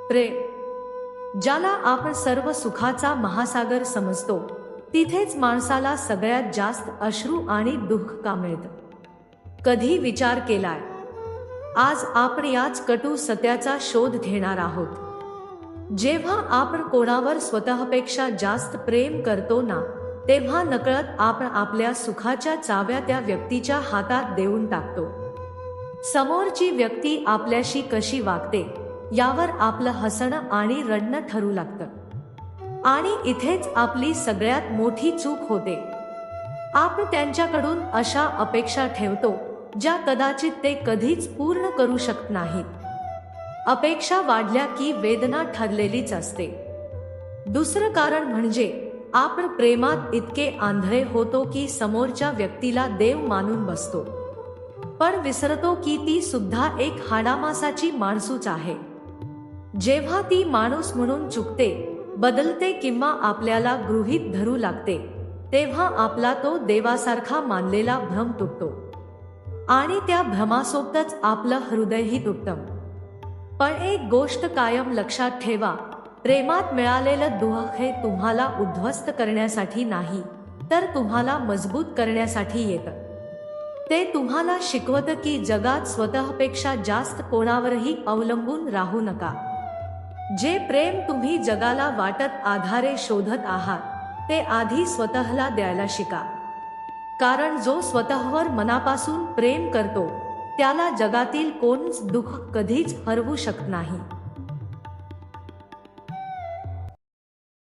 प्रेम, ज्याला आपण सर्व सुखाचा महासागर समजतो, तिथेच माणसाला सगळ्यात जास्त अश्रू आणि दुःख का मिळतं? कधी विचार केलाय? आज आपण याच कटू सत्याचा शोध घेणार आहोत। जेव्हा आपण कोणावर स्वतःपेक्षा जास्त प्रेम करतो ना, तेव्हा नकळत आपण आपल्या सुखाच्या चाव्या त्या व्यक्तीच्या हातात देऊन टाकतो। समोरची व्यक्ती आपल्याशी कशी वागते यावर आपलं हसणं आणि रडणं ठरू लागतं। आणि इथेच आपली सगळ्यात मोठी चूक होते। आपण त्यांच्याकडून अशा अपेक्षा ठेवतो ज्या कदाचित ते कधीच पूर्ण करू शकत नाहीत। अपेक्षा वाढल्या की वेदना ठरलेलीच असते। दुसरं कारण म्हणजे आपण प्रेमात इतके आंधळे होतो की समोरच्या व्यक्तीला देव मानून बसतो, पण विसरतो की ती सुद्धा एक हाडामासाची माणसूच आहे। जेव्हा ती माणूस म्हणून चुकते, बदलते किंवा आपल्याला गृहीत धरू लागते, तेव्हा आपला तो देवासारखा मानलेला भ्रम तुटतो आणि त्या भ्रमासोबतच आपलं हृदयही तुटतं। पण एक गोष्ट कायम लक्षात ठेवा, प्रेमात मिळालेलं दुःख हे तुम्हाला उद्ध्वस्त करण्यासाठी नाही, तर तुम्हाला मजबूत करण्यासाठी येतं। ते तुम्हाला शिकवतं की जगात स्वतःपेक्षा जास्त कोणावरही अवलंबून राहू नका। जे प्रेम तुम्ही जगाला वाटत आधारे शोधत आहात, ते आधी स्वतःला द्यायला शिका। कारण जो स्वतःवर मनापासून प्रेम करतो, त्याला जगातील कोणच दुःख कधीच हरवू शकत नाही।